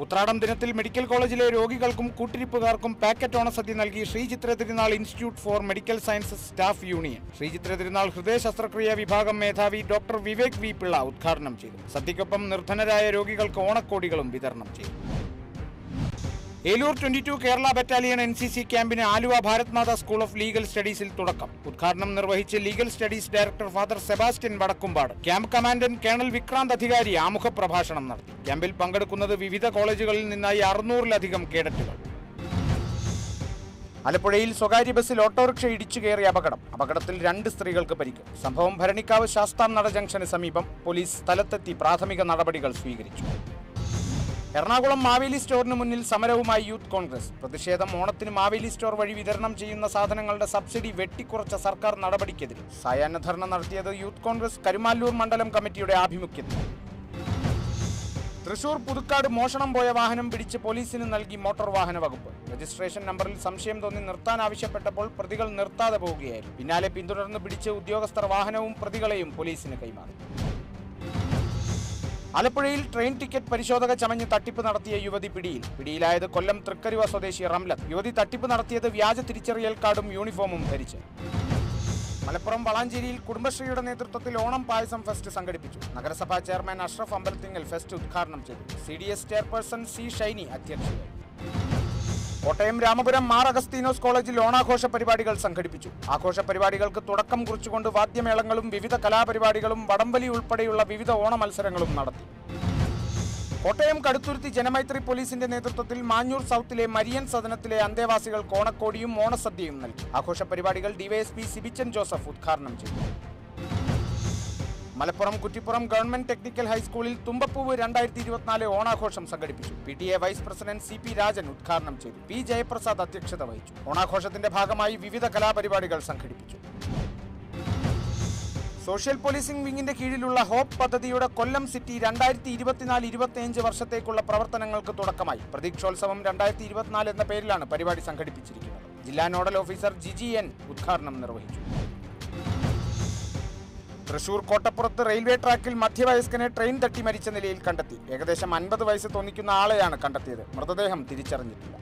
ഉത്രാടം ദിനത്തിൽ മെഡിക്കൽ കോളേജിലെ രോഗികൾക്കും കൂട്ടിരിപ്പുകാർക്കും പാക്കറ്റ് ഓണസദ്യ നൽകി ശ്രീചിത്ര തിരുനാൾ institute four medical sciences staff union. Sree Chitra തിരുനാൾ ഹൃദയ ശസ്ത്രക്രിയാ വിഭാഗം മേധാവി ഡോക്ടർ വിവേക് വി പിള്ള ഉദ്ഘാടനം ചെയ്തു. സദ്യക്കൊപ്പം നിർധനരായ രോഗികൾക്ക് ഓണക്കോടികളും വിതരണം ചെയ്തു. ഏലൂർ 22 കേരള ബറ്റാലിയൻ NCC ക്യാമ്പിന് Aluva Bharat Mata school of legal സ്റ്റഡീസിൽ തുടക്കം. ഉദ്ഘാടനം നിർവഹിച്ച് legal studies director father Sebastian Vadakkumpad. Camp commandant colonel Vikrant അധികാരി ആമുഖ പ്രഭാഷണം നടത്തി. ക്യാമ്പിൽ പങ്കെടുക്കുന്നത് വിവിധ കോളേജുകളിൽ നിന്നായി 600-ലധികം കേഡറ്റുകൾ. ആലപ്പുഴയിൽ സ്വകാര്യ ബസ്സിൽ ഓട്ടോറിക്ഷ ഇടിച്ചു കയറിയ അപകടത്തിൽ 2 സ്ത്രീകൾക്ക് പരിക്ക്. സംഭവം ഭരണിക്കാവ് ശാസ്താംനട ജംഗ്ഷന് സമീപം. പോലീസ് സ്ഥലത്തെത്തി പ്രാഥമിക നടപടികൾ സ്വീകരിച്ചു. എറണാകുളം മാവേലി സ്റ്റോറിന് മുന്നിൽ സമരവുമായി യൂത്ത് കോൺഗ്രസ്. പ്രതിഷേധം ഓണത്തിന് മാവേലി സ്റ്റോർ വഴി വിതരണം ചെയ്യുന്ന സാധനങ്ങളുടെ സബ്സിഡി വെട്ടിക്കുറച്ച സർക്കാർ നടപടിക്കെതിരെ. സായാഹ്ന ധർണ നടത്തിയത് യൂത്ത് കോൺഗ്രസ് കരുമാല്ലൂർ മണ്ഡലം കമ്മിറ്റിയുടെ ആഭിമുഖ്യത്തിൽ. തൃശൂർ പുതുക്കാട് മോഷണം പോയ വാഹനം പിടിച്ച് പോലീസിന് നൽകി മോട്ടോർ വാഹന വകുപ്പ്. രജിസ്ട്രേഷൻ നമ്പറിൽ സംശയം തോന്നി നിർത്താൻ ആവശ്യപ്പെട്ടപ്പോൾ പ്രതികൾ നിർത്താതെ പോവുകയായിരുന്നു. പിന്നാലെ പിന്തുടർന്ന് പിടിച്ച് ഉദ്യോഗസ്ഥർ വാഹനവും പ്രതികളെയും പോലീസിന് കൈമാറി. ആലപ്പുഴയിൽ ട്രെയിൻ ടിക്കറ്റ് പരിശോധക ചമഞ്ഞ് തട്ടിപ്പ് നടത്തിയ യുവതി പിടിയിലായത് കൊല്ലം തൃക്കരുവ സ്വദേശി റംലത്ത്. യുവതി തട്ടിപ്പ് നടത്തിയത് വ്യാജ തിരിച്ചറിയൽ കാർഡും യൂണിഫോമും ധരിച്ച്. മലപ്പുറം വളാഞ്ചേരിയിൽ കുടുംബശ്രീയുടെ നേതൃത്വത്തിൽ ഓണം പായസം ഫെസ്റ്റ് സംഘടിപ്പിച്ചു. നഗരസഭാ ചെയർമാൻ അഷ്റഫ് അമ്പലത്തിങ്ങൽ ഫെസ്റ്റ് ഉദ്ഘാടനം ചെയ്തു. CDS ചെയർപേഴ്സൺ C ഷൈനി അധ്യക്ഷയായി. കോട്ടയം രാമപുരം മാർ അഗസ്തീനോസ് കോളേജിൽ ഓണാഘോഷ പരിപാടികൾ സംഘടിപ്പിച്ചു. ആഘോഷ പരിപാടികൾക്ക് തുടക്കം കുറിച്ചുകൊണ്ട് വാദ്യമേളങ്ങളും വിവിധ കലാപരിപാടികളും വടംവലി ഉൾപ്പെടെയുള്ള വിവിധ ഓണ മത്സരങ്ങളും നടത്തി. കോട്ടയം കടുത്തുരുത്തി ജനമൈത്രി പോലീസിന്റെ നേതൃത്വത്തിൽ മാഞ്ഞൂർ സൗത്തിലെ മരിയൻ സദനത്തിലെ അന്തേവാസികൾക്ക് ഓണക്കോടിയും ഓണസദ്യയും നൽകി. ആഘോഷ പരിപാടികൾ DYSP സിബിച്ചൻ ജോസഫ് ഉദ്ഘാടനം ചെയ്തു. മലപ്പുറം കുറ്റിപ്പുറം ഗവൺമെന്റ് ടെക്നിക്കൽ ഹൈസ്കൂളിൽ തുമ്പപ്പൂവ് 2024 ഓണാഘോഷം സംഘടിപ്പിച്ചു. PTA vice president CP Rajan ഉദ്ഘാടനം ചെയ്തു. P ജയപ്രസാദ് അധ്യക്ഷത വഹിച്ചു. ഓണാഘോഷത്തിന്റെ ഭാഗമായി വിവിധ കലാപരിപാടികൾ സംഘടിപ്പിച്ചു. സോഷ്യൽ പോലീസിംഗ് വിങ്ങിന്റെ കീഴിലുള്ള ഹോപ്പ് പദ്ധതിയുടെ കൊല്ലം സിറ്റി 2024-25 വർഷത്തേക്കുള്ള പ്രവർത്തനങ്ങൾക്ക് തുടക്കമായി. പ്രതീക്ഷോത്സവം 2024 എന്ന പേരിലാണ് പരിപാടി സംഘടിപ്പിച്ചിരിക്കുന്നത്. ജില്ലാ നോഡൽ ഓഫീസർ GGN ഉദ്ഘാടനം നിർവഹിച്ചു. തൃശൂർ കോട്ടപ്പുറത്ത് റെയിൽവേ ട്രാക്കിൽ മധ്യവയസ്കനെ ട്രെയിൻ തട്ടി മരിച്ച നിലയിൽ കണ്ടെത്തി. ഏകദേശം 50 വയസ്സ് തോന്നിക്കുന്ന ആളെയാണ് കണ്ടെത്തിയത്. മൃതദേഹം തിരിച്ചറിഞ്ഞിട്ടില്ല.